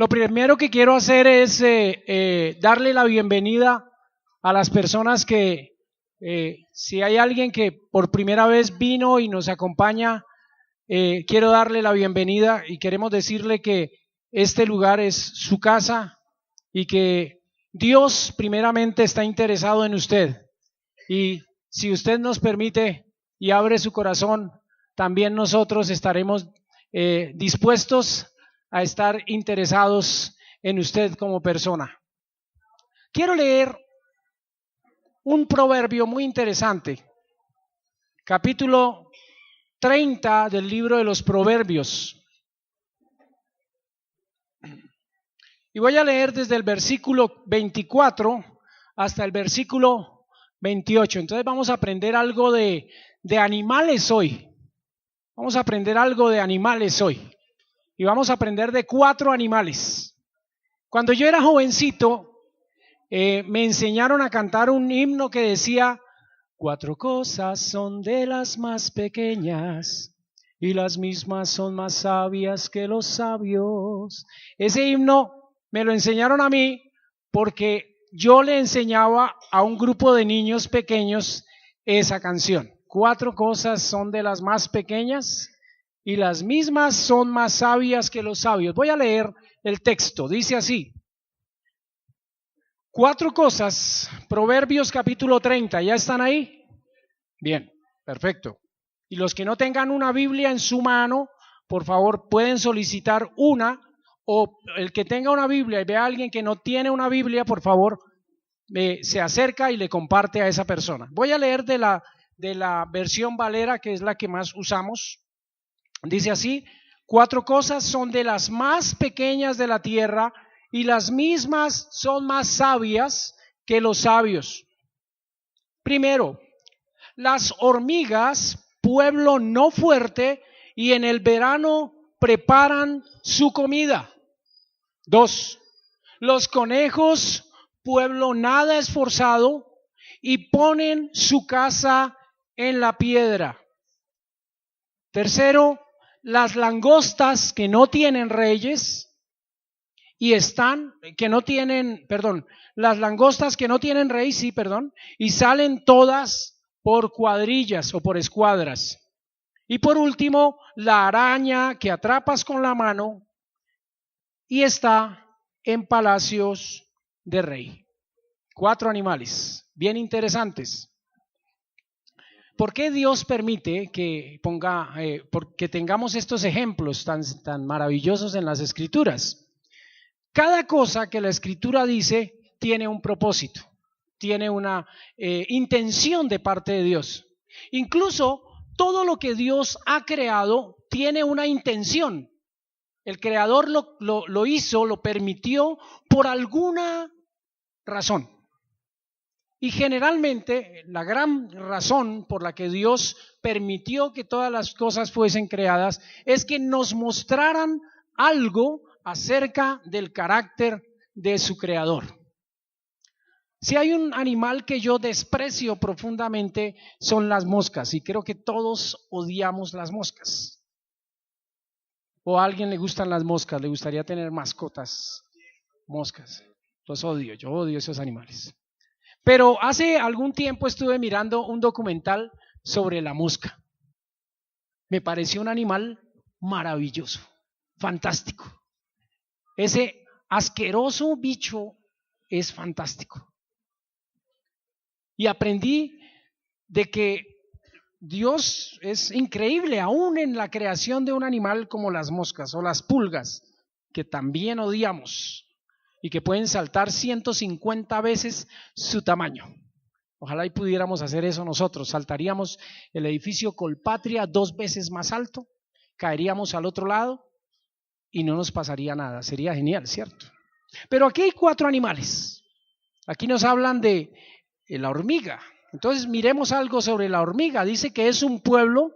Lo primero que quiero hacer es darle la bienvenida a las personas que, si hay alguien que por primera vez vino y nos acompaña, quiero darle la bienvenida y queremos decirle que este lugar es su casa y que Dios primeramente está interesado en usted. Y si usted nos permite y abre su corazón, también nosotros estaremos dispuestos a estar interesados en usted como persona. Quiero leer un proverbio muy interesante, capítulo 30 del libro de los Proverbios. Y voy a leer desde el versículo 24 hasta el versículo 28. Entonces vamos a aprender algo de animales hoy. Vamos a aprender algo de animales hoy. Y vamos a aprender de 4 animales. Cuando yo era jovencito, me enseñaron a cantar un himno que decía: 4 cosas son de las más pequeñas y las mismas son más sabias que los sabios. Ese himno me lo enseñaron a mí porque yo le enseñaba a un grupo de niños pequeños esa canción. 4 cosas son de las más pequeñas y las mismas son más sabias que los sabios. Voy a leer el texto, dice así: 4 cosas, Proverbios capítulo 30, ¿ya están ahí? Bien, perfecto. Y los que no tengan una Biblia en su mano, por favor, pueden solicitar una, o el que tenga una Biblia y vea a alguien que no tiene una Biblia, por favor, se acerca y le comparte a esa persona. Voy a leer de la versión Valera, que es la que más usamos. Dice así: 4 cosas son de las más pequeñas de la tierra y las mismas son más sabias que los sabios. Primero, las hormigas, pueblo no fuerte, y en el verano preparan su comida. 2, los conejos, pueblo nada esforzado, y ponen su casa en la piedra. Tercero, las langostas que no tienen reyes las langostas que no tienen rey, y salen todas por cuadrillas o por escuadras. Y por último, la araña que atrapas con la mano y está en palacios de rey. 4 animales bien interesantes. ¿Por qué Dios permite que tengamos estos ejemplos tan maravillosos en las Escrituras? Cada cosa que la Escritura dice tiene un propósito, tiene una intención de parte de Dios. Incluso todo lo que Dios ha creado tiene una intención. El Creador lo hizo, lo permitió por alguna razón. Y generalmente la gran razón por la que Dios permitió que todas las cosas fuesen creadas es que nos mostraran algo acerca del carácter de su creador. Si hay un animal que yo desprecio profundamente, son las moscas, y creo que todos odiamos las moscas. ¿O a alguien le gustan las moscas? ¿Le gustaría tener mascotas? Moscas. Los odio, yo odio esos animales. Pero hace algún tiempo estuve mirando un documental sobre la mosca. Me pareció un animal maravilloso, fantástico. Ese asqueroso bicho es fantástico. Y aprendí de que Dios es increíble, aún en la creación de un animal como las moscas o las pulgas, que también odiamos y que pueden saltar 150 veces su tamaño. Ojalá y pudiéramos hacer eso nosotros. Saltaríamos el edificio Colpatria 2 veces más alto, caeríamos al otro lado y no nos pasaría nada. Sería genial, ¿cierto? Pero aquí hay 4 animales. Aquí nos hablan de la hormiga. Entonces miremos algo sobre la hormiga. Dice que es un pueblo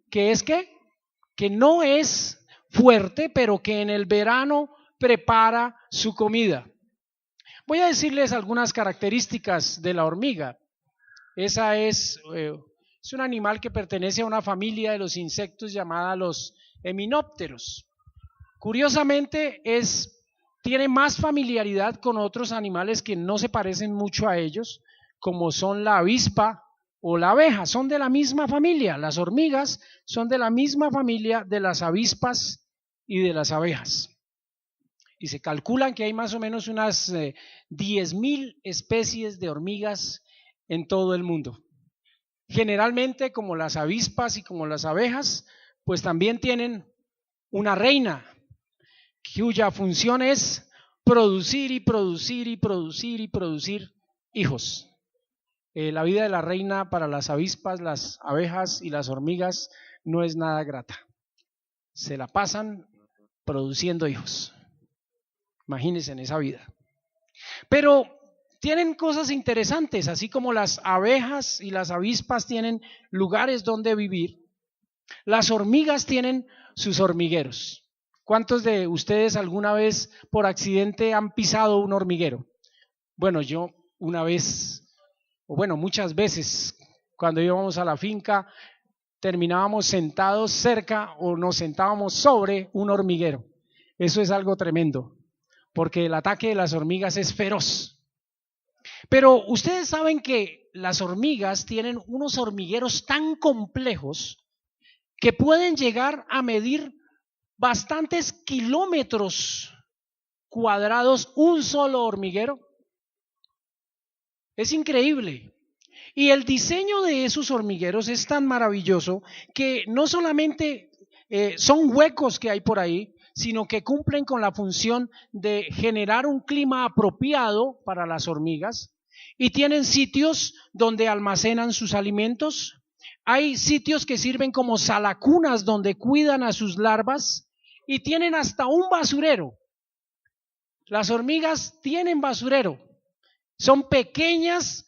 que es que no es fuerte, pero que en el verano prepara su comida. Voy a decirles algunas características de la hormiga. Esa es un animal que pertenece a una familia de los insectos llamada los eminópteros. Curiosamente tiene más familiaridad con otros animales que no se parecen mucho a ellos, como son la avispa o la abeja. Son de la misma familia. Las hormigas son de la misma familia de las avispas y de las abejas. Y se calculan que hay más o menos unas 10.000 especies de hormigas en todo el mundo. Generalmente, como las avispas y como las abejas, pues también tienen una reina, cuya función es producir y producir y producir y producir hijos. La vida de la reina para las avispas, las abejas y las hormigas no es nada grata. Se la pasan produciendo hijos. Imagínense en esa vida. Pero tienen cosas interesantes, así como las abejas y las avispas tienen lugares donde vivir. Las hormigas tienen sus hormigueros. ¿Cuántos de ustedes alguna vez por accidente han pisado un hormiguero? Bueno, yo una vez, o bueno, muchas veces, cuando íbamos a la finca, terminábamos sentados cerca o nos sentábamos sobre un hormiguero. Eso es algo tremendo, porque el ataque de las hormigas es feroz. Pero ustedes saben que las hormigas tienen unos hormigueros tan complejos que pueden llegar a medir bastantes kilómetros cuadrados un solo hormiguero. Es increíble. Y el diseño de esos hormigueros es tan maravilloso que no solamente son huecos que hay por ahí, sino que cumplen con la función de generar un clima apropiado para las hormigas, y tienen sitios donde almacenan sus alimentos. Hay sitios que sirven como salacunas donde cuidan a sus larvas, y tienen hasta un basurero. Las hormigas tienen basurero. Son pequeñas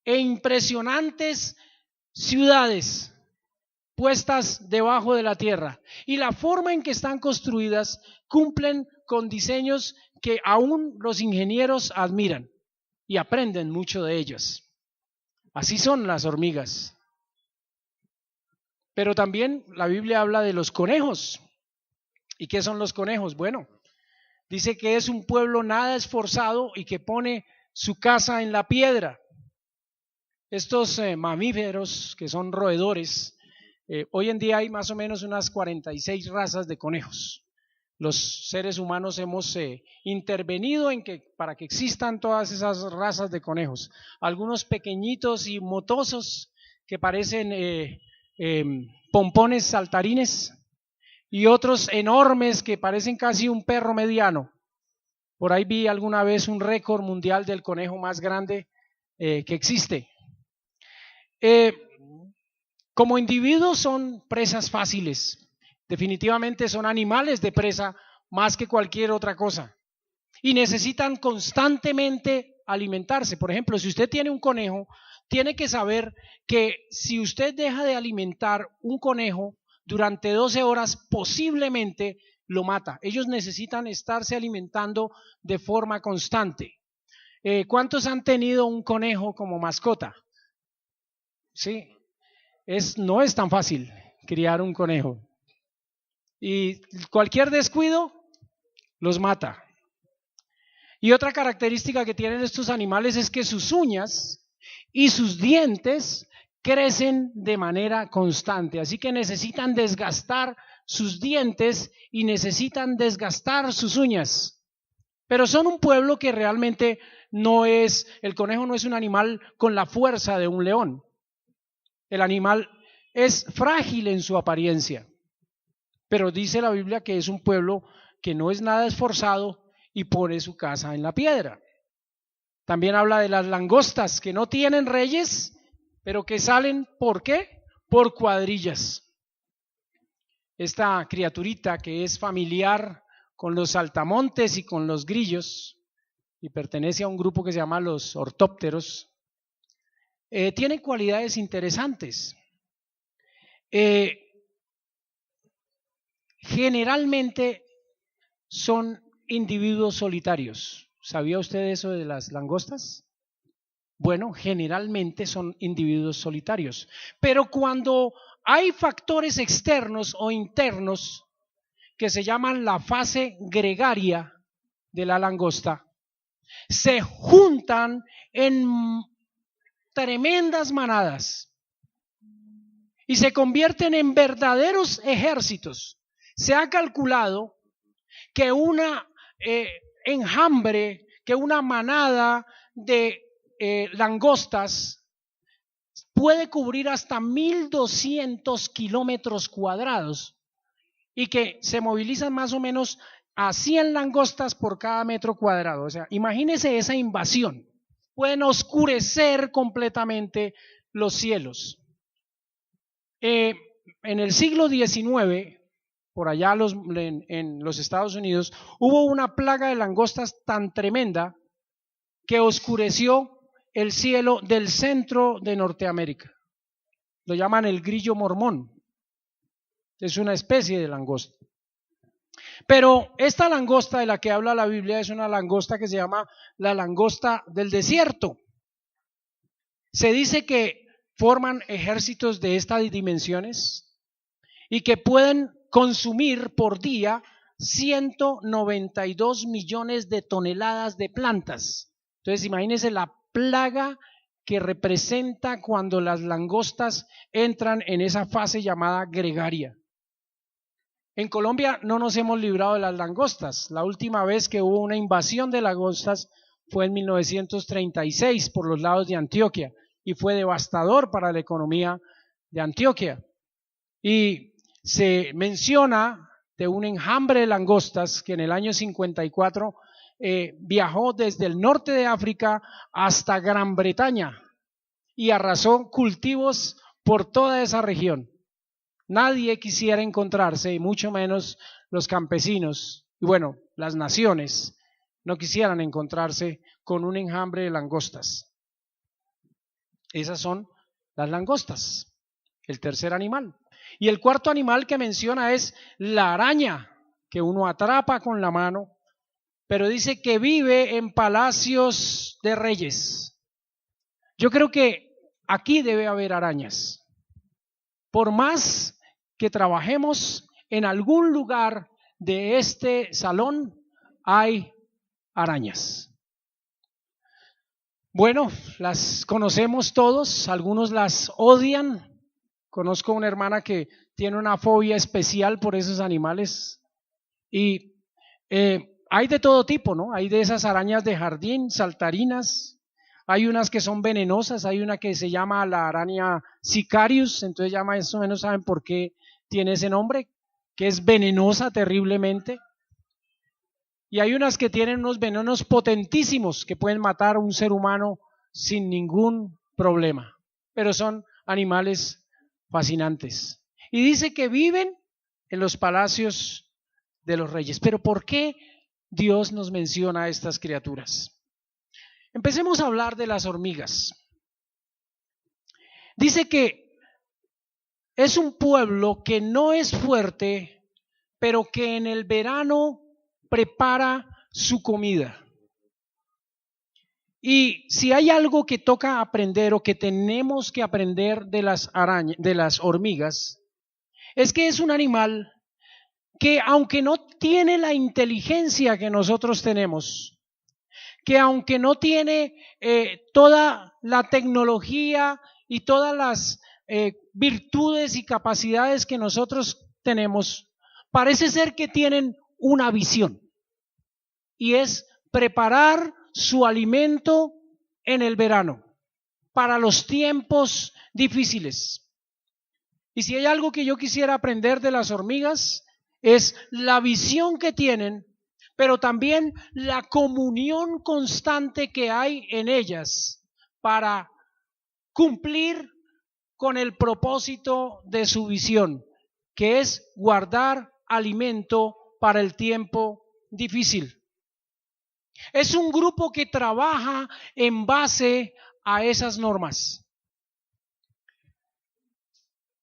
e impresionantes ciudades puestas debajo de la tierra, y la forma en que están construidas cumplen con diseños que aún los ingenieros admiran y aprenden mucho de ellas. Así son las hormigas. Pero también la Biblia habla de los conejos. ¿Y qué son los conejos? Bueno, dice que es un pueblo nada esforzado y que pone su casa en la piedra. Estos mamíferos que son roedores, hoy en día hay más o menos unas 46 razas de conejos. Los seres humanos hemos intervenido para que existan todas esas razas de conejos. Algunos pequeñitos y motosos que parecen pompones saltarines, y otros enormes que parecen casi un perro mediano. Por ahí vi alguna vez un récord mundial del conejo más grande que existe. Como individuos son presas fáciles. Definitivamente son animales de presa más que cualquier otra cosa. Y necesitan constantemente alimentarse. Por ejemplo, si usted tiene un conejo, tiene que saber que si usted deja de alimentar un conejo durante 12 horas, posiblemente lo mata. Ellos necesitan estarse alimentando de forma constante. ¿Cuántos han tenido un conejo como mascota? Sí, no es tan fácil criar un conejo. Y cualquier descuido los mata. Y otra característica que tienen estos animales es que sus uñas y sus dientes crecen de manera constante, así que necesitan desgastar sus dientes y necesitan desgastar sus uñas. Pero son un pueblo que realmente el conejo no es un animal con la fuerza de un león. El animal es frágil en su apariencia, pero dice la Biblia que es un pueblo que no es nada esforzado y pone su casa en la piedra. También habla de las langostas, que no tienen reyes, pero que salen, ¿por qué? Por cuadrillas. Esta criaturita que es familiar con los saltamontes y con los grillos, y pertenece a un grupo que se llama los ortópteros, tiene cualidades interesantes. Generalmente son individuos solitarios. ¿Sabía usted eso de las langostas? Bueno, generalmente son individuos solitarios, pero cuando hay factores externos o internos que se llaman la fase gregaria, de la langosta se juntan en tremendas manadas y se convierten en verdaderos ejércitos. Se ha calculado que una enjambre, que una manada de langostas puede cubrir hasta 1.200 kilómetros cuadrados y que se movilizan más o menos a 100 langostas por cada metro cuadrado. O sea, imagínense esa invasión. Pueden oscurecer completamente los cielos. En el siglo XIX, por allá en los Estados Unidos, hubo una plaga de langostas tan tremenda que oscureció el cielo del centro de Norteamérica. Lo llaman el grillo mormón. Es una especie de langosta. Pero esta langosta de la que habla la Biblia es una langosta que se llama la langosta del desierto. Se dice que forman ejércitos de estas dimensiones y que pueden consumir por día 192 millones de toneladas de plantas. Entonces imagínense la plaga que representa cuando las langostas entran en esa fase llamada gregaria. En Colombia no nos hemos librado de las langostas. La última vez que hubo una invasión de langostas fue en 1936 por los lados de Antioquia y fue devastador para la economía de Antioquia. Y se menciona de un enjambre de langostas que en el año 54 viajó desde el norte de África hasta Gran Bretaña y arrasó cultivos por toda esa región. Nadie quisiera encontrarse, y mucho menos los campesinos, y bueno, las naciones, no quisieran encontrarse con un enjambre de langostas. Esas son las langostas, el tercer animal. Y el cuarto animal que menciona es la araña, que uno atrapa con la mano, pero dice que vive en palacios de reyes. Yo creo que aquí debe haber arañas. Por más que trabajemos en algún lugar de este salón, hay arañas. Bueno, las conocemos todos, algunos las odian. Conozco una hermana que tiene una fobia especial por esos animales y hay de todo tipo, ¿no? Hay de esas arañas de jardín, saltarinas. Hay unas que son venenosas, hay una que se llama la araña Sicarius, entonces ya más o menos saben por qué tiene ese nombre, que es venenosa terriblemente. Y hay unas que tienen unos venenos potentísimos que pueden matar a un ser humano sin ningún problema, pero son animales fascinantes. Y dice que viven en los palacios de los reyes. Pero ¿por qué Dios nos menciona a estas criaturas? Empecemos a hablar de las hormigas. Dice que es un pueblo que no es fuerte, pero que en el verano prepara su comida. Y si hay algo que toca aprender o que tenemos que aprender de las hormigas, es que es un animal que aunque no tiene la inteligencia que nosotros tenemos, que aunque no tiene toda la tecnología y todas las virtudes y capacidades que nosotros tenemos, parece ser que tienen una visión, y es preparar su alimento en el verano para los tiempos difíciles. Y si hay algo que yo quisiera aprender de las hormigas, es la visión que tienen, pero también la comunión constante que hay en ellas para cumplir con el propósito de su visión, que es guardar alimento para el tiempo difícil. Es un grupo que trabaja en base a esas normas.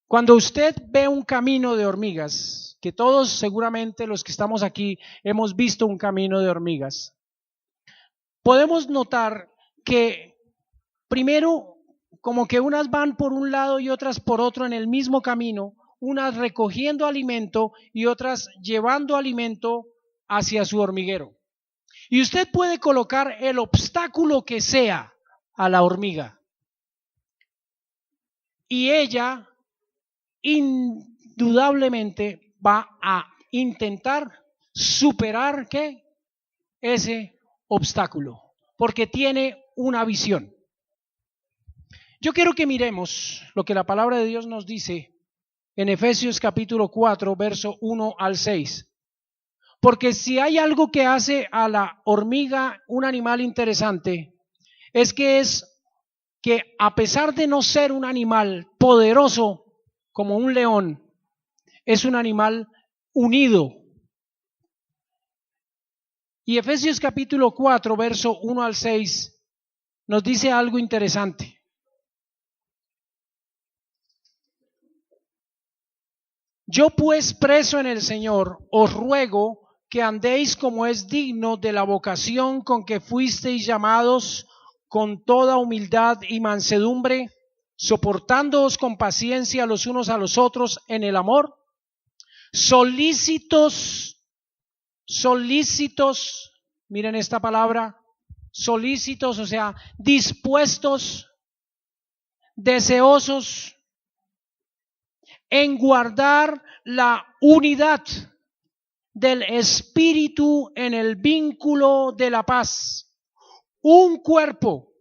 Cuando usted ve un camino de hormigas, que todos seguramente los que estamos aquí hemos visto un camino de hormigas, podemos notar que primero como que unas van por un lado y otras por otro en el mismo camino, unas recogiendo alimento y otras llevando alimento hacia su hormiguero. Y usted puede colocar el obstáculo que sea a la hormiga. Y ella indudablemente va a intentar superar ¿qué? Ese obstáculo, porque tiene una visión. Yo quiero que miremos lo que la palabra de Dios nos dice en Efesios capítulo 4, verso 1 al 6. Porque si hay algo que hace a la hormiga un animal interesante, es que a pesar de no ser un animal poderoso como un león, es un animal unido. Y Efesios capítulo 4, verso 1 al 6, nos dice algo interesante. Yo pues, preso en el Señor, os ruego que andéis como es digno de la vocación con que fuisteis llamados, con toda humildad y mansedumbre, soportándoos con paciencia los unos a los otros en el amor, solícitos, miren esta palabra, solícitos, o sea, dispuestos, deseosos en guardar la unidad del espíritu en el vínculo de la paz, un cuerpo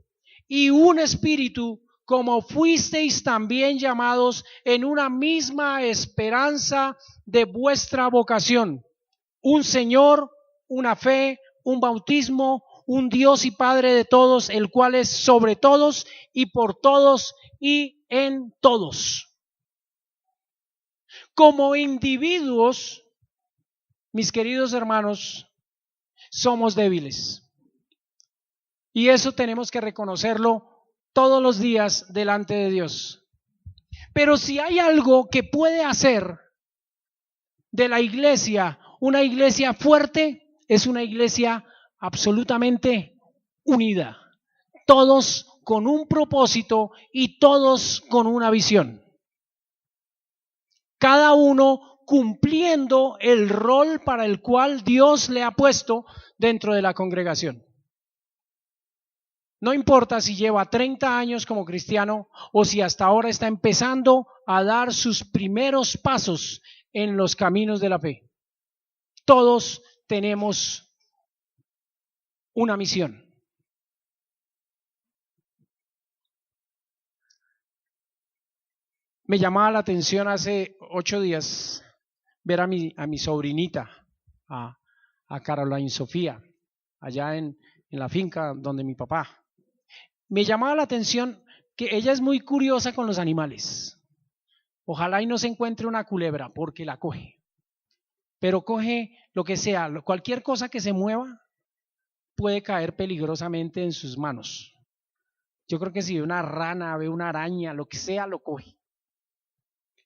y un espíritu, como fuisteis también llamados en una misma esperanza de vuestra vocación, un Señor, una fe, un bautismo, un Dios y Padre de todos, el cual es sobre todos y por todos y en todos. Como individuos, mis queridos hermanos, somos débiles. Y eso tenemos que reconocerlo todos los días delante de Dios. Pero si hay algo que puede hacer de la iglesia una iglesia fuerte, es una iglesia absolutamente unida. Todos con un propósito y todos con una visión. Cada uno cumpliendo el rol para el cual Dios le ha puesto dentro de la congregación. No importa si lleva 30 años como cristiano o si hasta ahora está empezando a dar sus primeros pasos en los caminos de la fe. Todos tenemos una misión. Me llamaba la atención hace 8 días ver a mi sobrinita, a Caroline Sofía, allá en la finca donde mi papá. Me llamaba la atención que ella es muy curiosa con los animales. Ojalá y no se encuentre una culebra porque la coge. Pero coge lo que sea, cualquier cosa que se mueva puede caer peligrosamente en sus manos. Yo creo que si ve una rana, ve una araña, lo que sea, lo coge.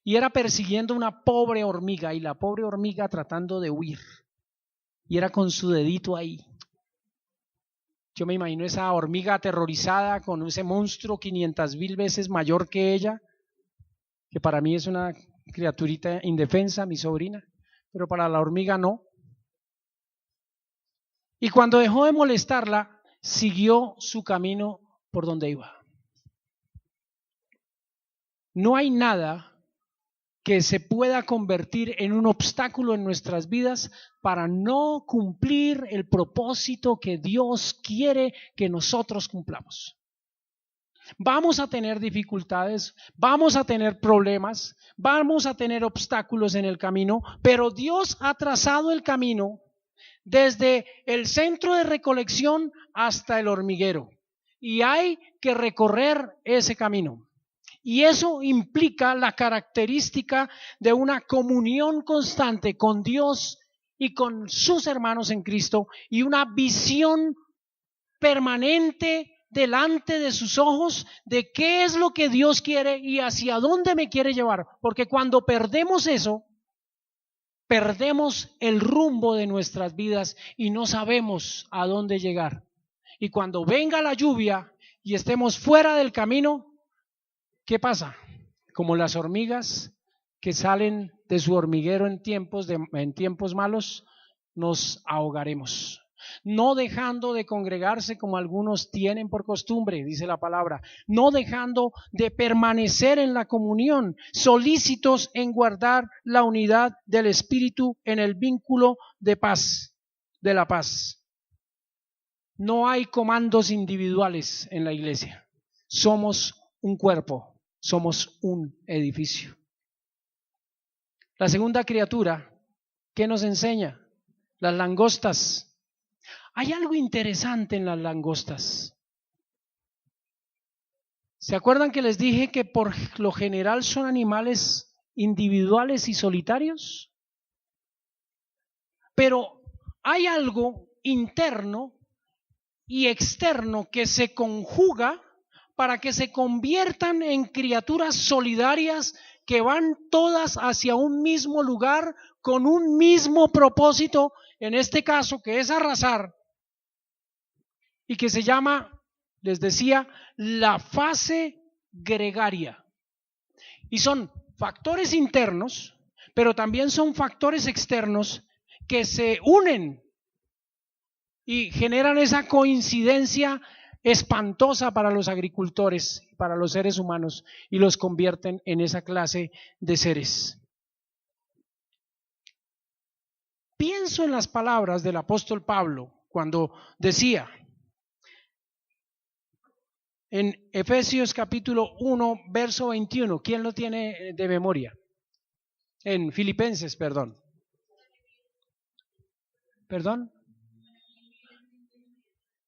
Y era persiguiendo una pobre hormiga y la pobre hormiga tratando de huir. Y era con su dedito ahí. Yo me imagino esa hormiga aterrorizada con ese monstruo 500,000 veces mayor que ella, que para mí es una criaturita indefensa, mi sobrina, pero para la hormiga no. Y cuando dejó de molestarla, siguió su camino por donde iba. No hay nada que se pueda convertir en un obstáculo en nuestras vidas para no cumplir el propósito que Dios quiere que nosotros cumplamos. Vamos a tener dificultades, vamos a tener problemas, vamos a tener obstáculos en el camino, pero Dios ha trazado el camino desde el centro de recolección hasta el hormiguero y hay que recorrer ese camino. Y eso implica la característica de una comunión constante con Dios y con sus hermanos en Cristo y una visión permanente delante de sus ojos de qué es lo que Dios quiere y hacia dónde me quiere llevar. Porque cuando perdemos eso, perdemos el rumbo de nuestras vidas y no sabemos a dónde llegar. Y cuando venga la lluvia y estemos fuera del camino, ¿qué pasa? Como las hormigas que salen de su hormiguero en tiempos malos, nos ahogaremos. no dejando de congregarse como algunos tienen por costumbre, dice la palabra, no dejando de permanecer en la comunión, solícitos en guardar la unidad del Espíritu en el vínculo de paz, de la paz. No hay comandos individuales en la iglesia. Somos un cuerpo, somos un edificio. La segunda criatura, ¿qué nos enseña? Las langostas. Hay algo interesante en las langostas. ¿Se acuerdan que les dije que por lo general son animales individuales y solitarios? Pero hay algo interno y externo que se conjuga para que se conviertan en criaturas solidarias que van todas hacia un mismo lugar con un mismo propósito, en este caso que es arrasar, y que se llama, les decía, la fase gregaria. Y son factores internos, pero también son factores externos que se unen y generan esa coincidencia espantosa para los agricultores, para los seres humanos, y los convierten en esa clase de seres. Pienso en las palabras del apóstol Pablo cuando decía en Efesios capítulo 1, verso 21, ¿quién lo tiene de memoria? En Filipenses, perdón.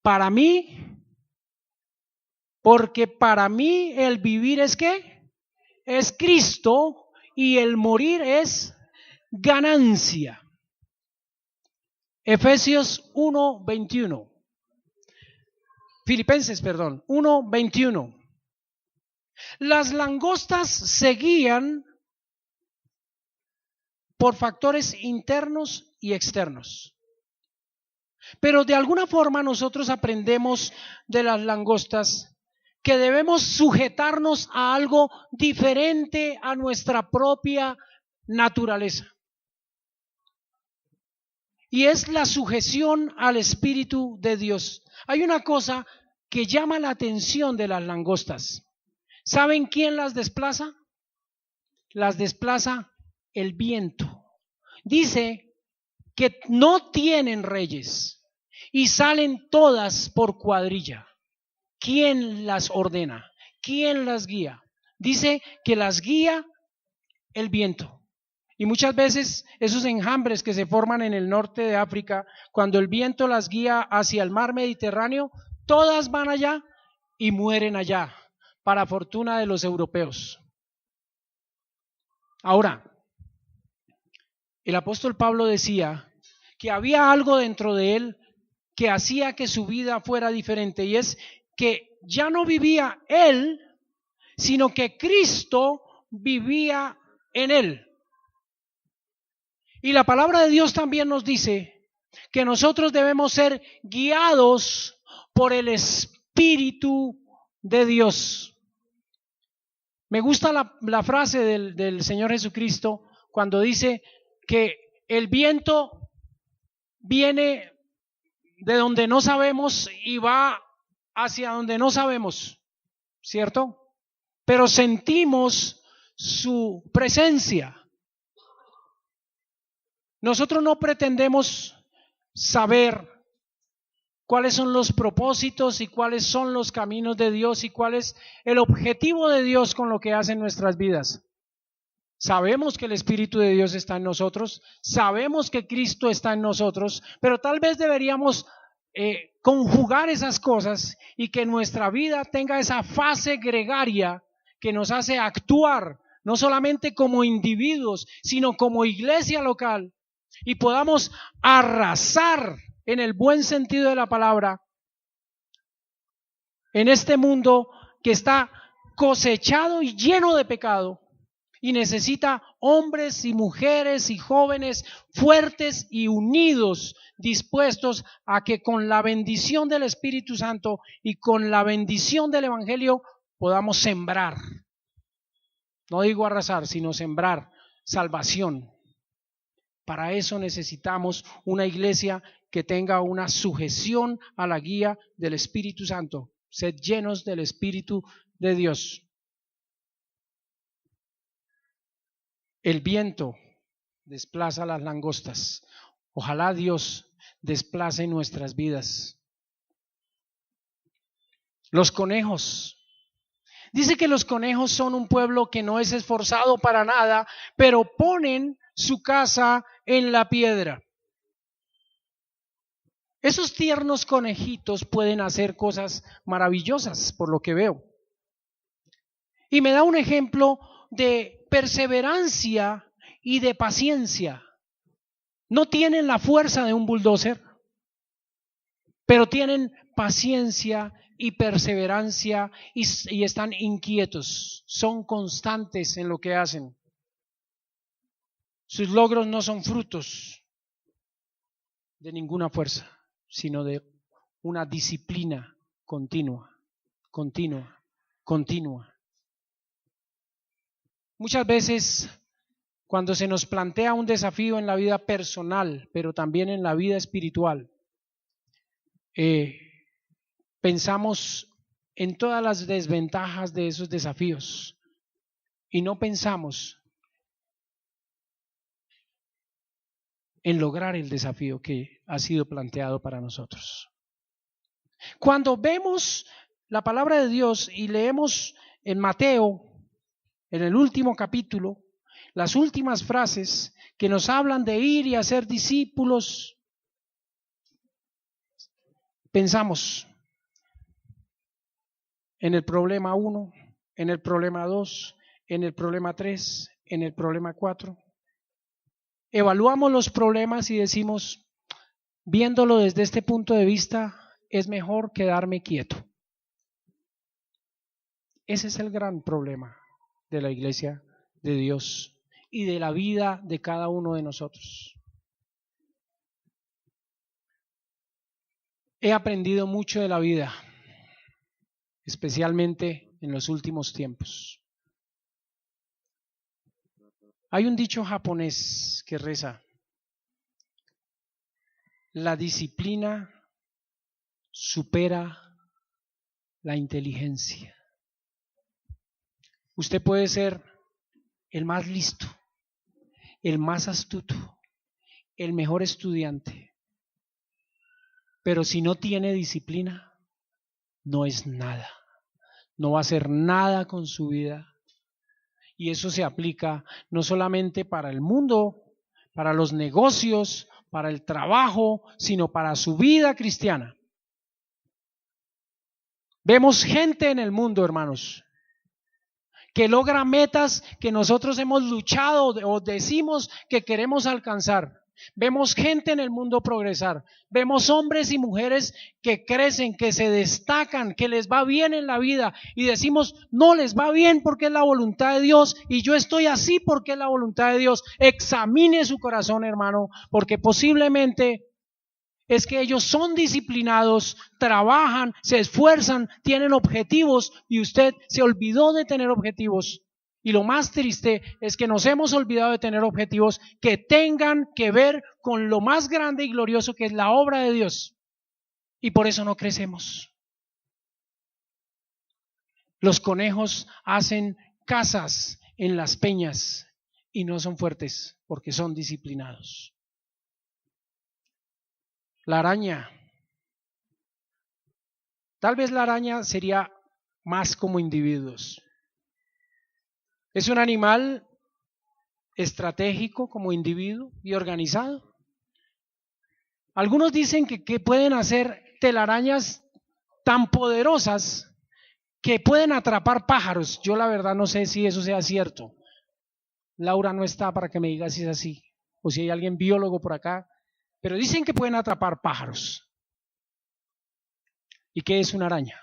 Para mí, porque para mí el vivir es ¿qué? Es Cristo y el morir es ganancia. Efesios 1, 21. Filipenses, perdón, 1, 21. Las langostas se guían por factores internos y externos. Pero de alguna forma nosotros aprendemos de las langostas que debemos sujetarnos a algo diferente a nuestra propia naturaleza. Y es la sujeción al Espíritu de Dios. Hay una cosa que llama la atención de las langostas. ¿Saben quién las desplaza? Las desplaza el viento. Dice que no tienen reyes y salen todas por cuadrilla. ¿Quién las ordena? ¿Quién las guía? Dice que las guía el viento. Y muchas veces esos enjambres que se forman en el norte de África, cuando el viento las guía hacia el mar Mediterráneo, todas van allá y mueren allá, para fortuna de los europeos. Ahora, el apóstol Pablo decía que había algo dentro de él que hacía que su vida fuera diferente, y es que ya no vivía él, sino que Cristo vivía en él. Y la palabra de Dios también nos dice que nosotros debemos ser guiados por el Espíritu de Dios. Me gusta la frase del Señor Jesucristo cuando dice que el viento viene de donde no sabemos y va hacia donde no sabemos, ¿cierto? Pero sentimos su presencia. Nosotros no pretendemos saber cuáles son los propósitos y cuáles son los caminos de Dios y cuál es el objetivo de Dios con lo que hace en nuestras vidas. Sabemos que el Espíritu de Dios está en nosotros, sabemos que Cristo está en nosotros, pero tal vez deberíamos conjugar esas cosas y que nuestra vida tenga esa fase gregaria que nos hace actuar no solamente como individuos, sino como iglesia local, y podamos arrasar en el buen sentido de la palabra en este mundo que está cosechado y lleno de pecado y necesita hombres y mujeres y jóvenes fuertes y unidos, dispuestos a que con la bendición del Espíritu Santo y con la bendición del Evangelio podamos sembrar. No digo arrasar, sino sembrar salvación Para eso necesitamos una iglesia que tenga una sujeción a la guía del Espíritu Santo. Sed llenos del Espíritu de Dios. El viento desplaza las langostas. Ojalá Dios desplace nuestras vidas. Los conejos. Dice que los conejos son un pueblo que no es esforzado para nada, pero ponen su casa en la piedra. Esos tiernos conejitos pueden hacer cosas maravillosas, por lo que veo. Y me da un ejemplo de perseverancia y de paciencia. No tienen la fuerza de un bulldozer, pero tienen paciencia y perseverancia y están inquietos, son constantes en lo que hacen. Sus logros no son frutos de ninguna fuerza, sino de una disciplina continua. Muchas veces, cuando se nos plantea un desafío en la vida personal, pero también en la vida espiritual, pensamos en todas las desventajas de esos desafíos y no pensamos en lograr el desafío que ha sido planteado para nosotros. Cuando vemos la palabra de Dios y leemos en Mateo, en el último capítulo, las últimas frases que nos hablan de ir y hacer discípulos, pensamos en el problema 1, en el problema 2, en el problema 3, en el problema 4. Evaluamos los problemas y decimos, viéndolo desde este punto de vista, es mejor quedarme quieto. Ese es el gran problema de la iglesia de Dios y de la vida de cada uno de nosotros. He aprendido mucho de la vida, especialmente en los últimos tiempos. Hay un dicho japonés que reza: la disciplina supera la inteligencia. Usted puede ser el más listo, el más astuto, el mejor estudiante, pero si no tiene disciplina, no es nada. No va a hacer nada con su vida. Y eso se aplica no solamente para el mundo, para los negocios, para el trabajo, sino para su vida cristiana. Vemos gente en el mundo, hermanos, que logra metas que nosotros hemos luchado o decimos que queremos alcanzar. Vemos gente en el mundo progresar. Vemos hombres y mujeres que crecen, que se destacan, que les va bien en la vida y decimos, no les va bien porque es la voluntad de Dios y yo estoy así porque es la voluntad de Dios. Examine su corazón, hermano, porque posiblemente es que ellos son disciplinados, trabajan, se esfuerzan, tienen objetivos y usted se olvidó de tener objetivos. Y lo más triste es que nos hemos olvidado de tener objetivos que tengan que ver con lo más grande y glorioso que es la obra de Dios. Y por eso no crecemos. Los conejos hacen casas en las peñas y no son fuertes porque son disciplinados. La araña. Tal vez la araña sería más como individuos. Es un animal estratégico como individuo y organizado. Algunos dicen que pueden hacer telarañas tan poderosas que pueden atrapar pájaros. Yo la verdad no sé si eso sea cierto. Laura no está para que me diga si es así o si hay alguien biólogo por acá, pero dicen que pueden atrapar pájaros. ¿Y qué es una araña?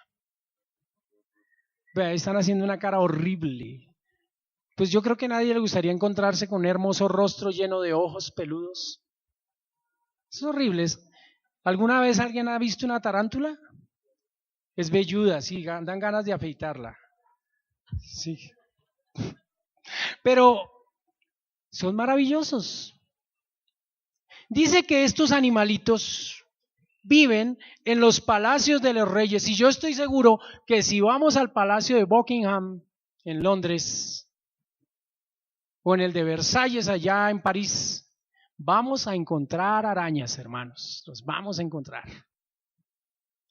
Vea, están haciendo una cara horrible. Pues yo creo que a nadie le gustaría encontrarse con un hermoso rostro lleno de ojos peludos. Es horrible. ¿Alguna vez alguien ha visto una tarántula? Es velluda, sí, dan ganas de afeitarla. Sí. Pero son maravillosos. Dice que estos animalitos viven en los palacios de los reyes, y yo estoy seguro que si vamos al palacio de Buckingham en Londres o en el de Versalles allá en París, vamos a encontrar arañas, hermanos, los vamos a encontrar.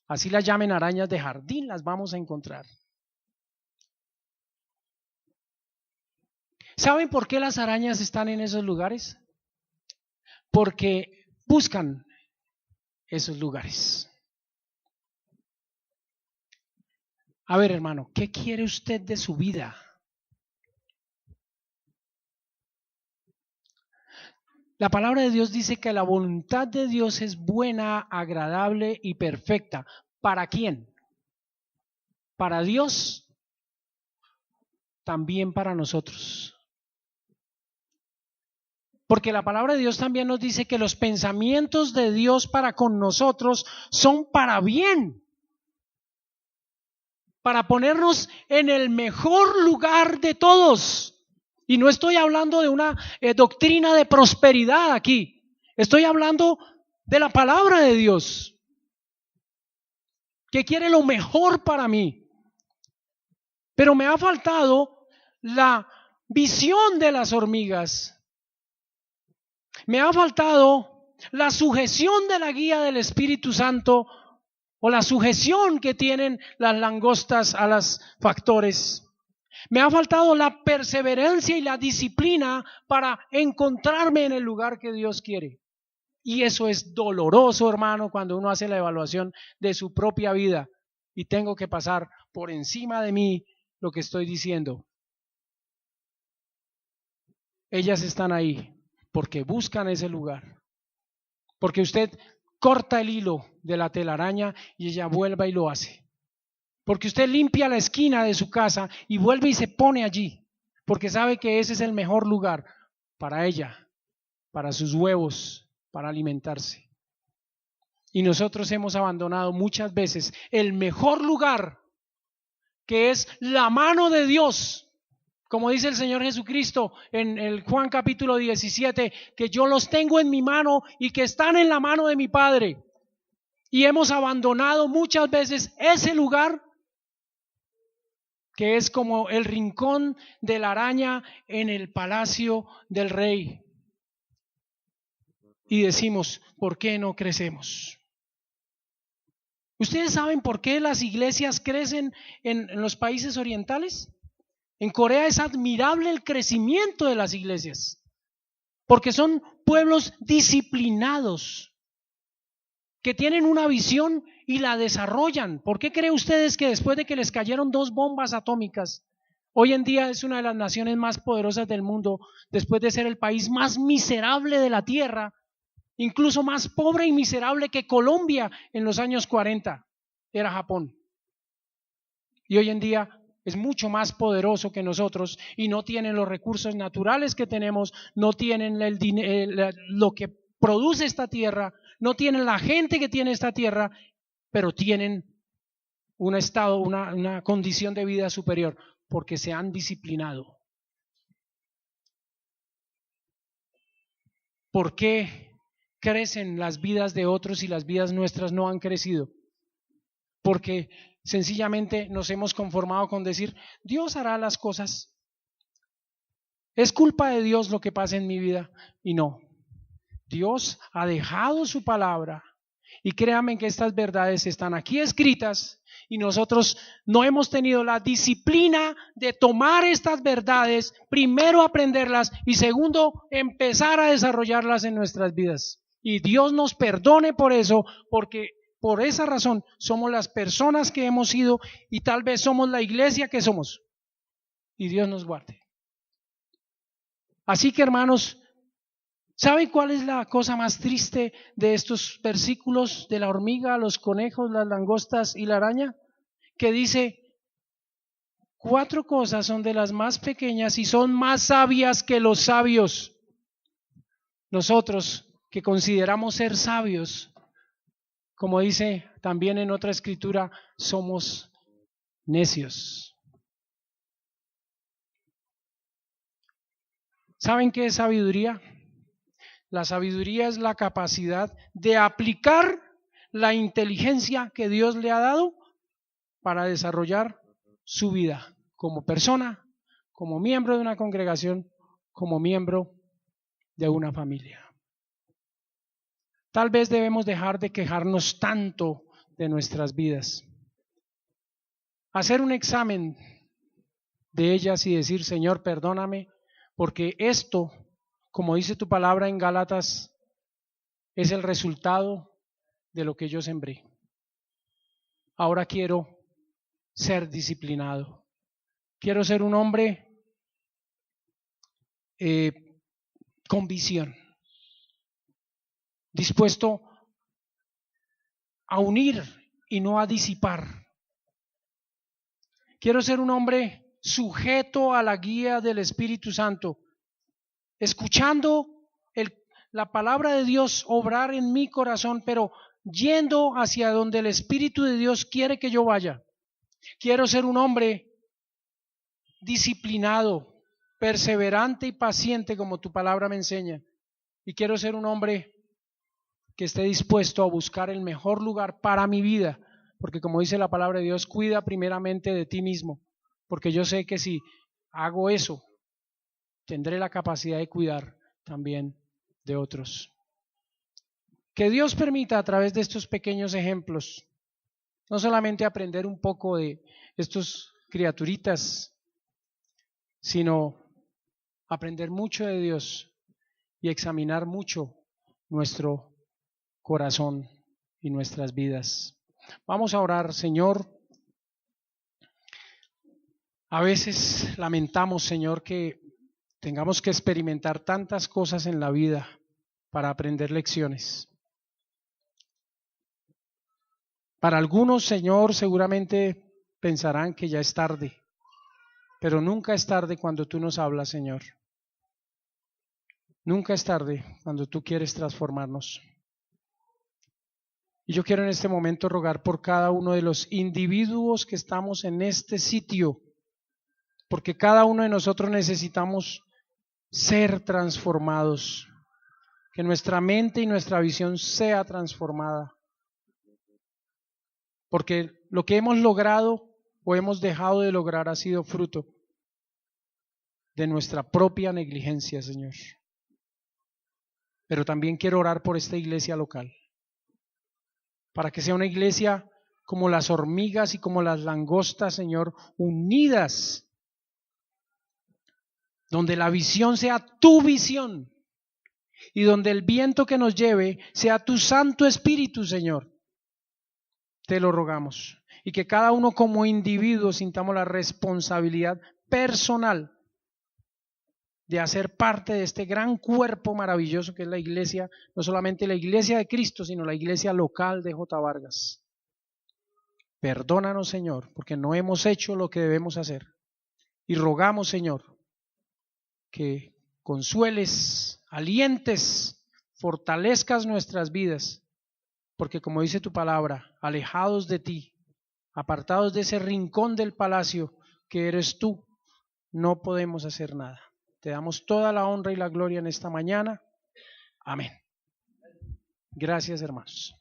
Así las llamen arañas de jardín, las vamos a encontrar. ¿Saben por qué las arañas están en esos lugares? Porque buscan esos lugares. A ver, hermano, ¿qué quiere usted de su vida? La palabra de Dios dice que la voluntad de Dios es buena, agradable y perfecta. ¿Para quién? Para Dios, también para nosotros. Porque la palabra de Dios también nos dice que los pensamientos de Dios para con nosotros son para bien, para ponernos en el mejor lugar de todos. Y no estoy hablando de una doctrina de prosperidad aquí, estoy hablando de la palabra de Dios, que quiere lo mejor para mí. Pero me ha faltado la visión de las hormigas. Me ha faltado la sujeción de la guía del Espíritu Santo o la sujeción que tienen las langostas a los factores. Me ha faltado la perseverancia y la disciplina para encontrarme en el lugar que Dios quiere. Y eso es doloroso, hermano, cuando uno hace la evaluación de su propia vida y tengo que pasar por encima de mí lo que estoy diciendo. Ellas están ahí porque buscan ese lugar, porque usted corta el hilo de la telaraña y ella vuelve y lo hace, porque usted limpia la esquina de su casa y vuelve y se pone allí, porque sabe que ese es el mejor lugar para ella, para sus huevos, para alimentarse. Y nosotros hemos abandonado muchas veces el mejor lugar, que es la mano de Dios. Como dice el Señor Jesucristo en el Juan capítulo 17, que yo los tengo en mi mano y que están en la mano de mi Padre. Y hemos abandonado muchas veces ese lugar, que es como el rincón de la araña en el palacio del rey. Y decimos, ¿por qué no crecemos? ¿Ustedes saben por qué las iglesias crecen en los países orientales? En Corea es admirable el crecimiento de las iglesias, porque son pueblos disciplinados, que tienen una visión y la desarrollan. ¿Por qué creen ustedes que después de que les cayeron 2 bombas atómicas, hoy en día es una de las naciones más poderosas del mundo, después de ser el país más miserable de la tierra, incluso más pobre y miserable que Colombia en los años 40, era Japón? Y hoy en día es mucho más poderoso que nosotros y no tienen los recursos naturales que tenemos, no tienen lo que produce esta tierra, no tienen la gente que tiene esta tierra, pero tienen un estado, una condición de vida superior porque se han disciplinado. ¿Por qué crecen las vidas de otros y las vidas nuestras no han crecido? Porque sencillamente nos hemos conformado con decir, Dios hará las cosas. Es culpa de Dios lo que pasa en mi vida. Y no, Dios ha dejado su palabra. Y créanme que estas verdades están aquí escritas y nosotros no hemos tenido la disciplina de tomar estas verdades, primero aprenderlas y segundo empezar a desarrollarlas en nuestras vidas. Y Dios nos perdone por eso, porque por esa razón somos las personas que hemos sido y tal vez somos la iglesia que somos. Y Dios nos guarde. Así que, hermanos, ¿saben cuál es la cosa más triste de estos versículos de la hormiga, los conejos, las langostas y la araña? Que dice, 4 cosas son de las más pequeñas y son más sabias que los sabios. Nosotros que consideramos ser sabios, como dice también en otra escritura, somos necios. ¿Saben qué es sabiduría? La sabiduría es la capacidad de aplicar la inteligencia que Dios le ha dado para desarrollar su vida como persona, como miembro de una congregación, como miembro de una familia. Tal vez debemos dejar de quejarnos tanto de nuestras vidas. Hacer un examen de ellas y decir, Señor, perdóname, porque esto, como dice tu palabra en Gálatas, es el resultado de lo que yo sembré. Ahora quiero ser disciplinado. Quiero ser un hombre con visión, dispuesto a unir y no a disipar. Quiero ser un hombre sujeto a la guía del Espíritu Santo, escuchando la palabra de Dios obrar en mi corazón, pero yendo hacia donde el Espíritu de Dios quiere que yo vaya. Quiero ser un hombre disciplinado, perseverante y paciente, como tu palabra me enseña. Y quiero ser un hombre que esté dispuesto a buscar el mejor lugar para mi vida, porque como dice la palabra de Dios, cuida primeramente de ti mismo, porque yo sé que si hago eso, tendré la capacidad de cuidar también de otros. Que Dios permita a través de estos pequeños ejemplos, no solamente aprender un poco de estos criaturitas, sino aprender mucho de Dios y examinar mucho nuestro corazón y nuestras vidas. Vamos a orar, Señor. A veces lamentamos, Señor, que tengamos que experimentar tantas cosas en la vida para aprender lecciones. Para algunos, Señor, seguramente pensarán que ya es tarde, pero nunca es tarde cuando tú nos hablas, Señor. Nunca es tarde cuando tú quieres transformarnos. Y yo quiero en este momento rogar por cada uno de los individuos que estamos en este sitio, porque cada uno de nosotros necesitamos ser transformados, que nuestra mente y nuestra visión sea transformada, porque lo que hemos logrado o hemos dejado de lograr ha sido fruto de nuestra propia negligencia, Señor. Pero también quiero orar por esta iglesia local, para que sea una iglesia como las hormigas y como las langostas, Señor, unidas, donde la visión sea tu visión y donde el viento que nos lleve sea tu Santo Espíritu, Señor. Te lo rogamos. Y que cada uno como individuo sintamos la responsabilidad personal de hacer parte de este gran cuerpo maravilloso que es la iglesia, no solamente la iglesia de Cristo, sino la iglesia local de J. Vargas. Perdónanos, Señor, porque no hemos hecho lo que debemos hacer. Y rogamos, Señor, que consueles, alientes, fortalezcas nuestras vidas, porque como dice tu palabra, alejados de ti, apartados de ese rincón del palacio que eres tú, no podemos hacer nada. Te damos toda la honra y la gloria en esta mañana. Amén. Gracias, hermanos.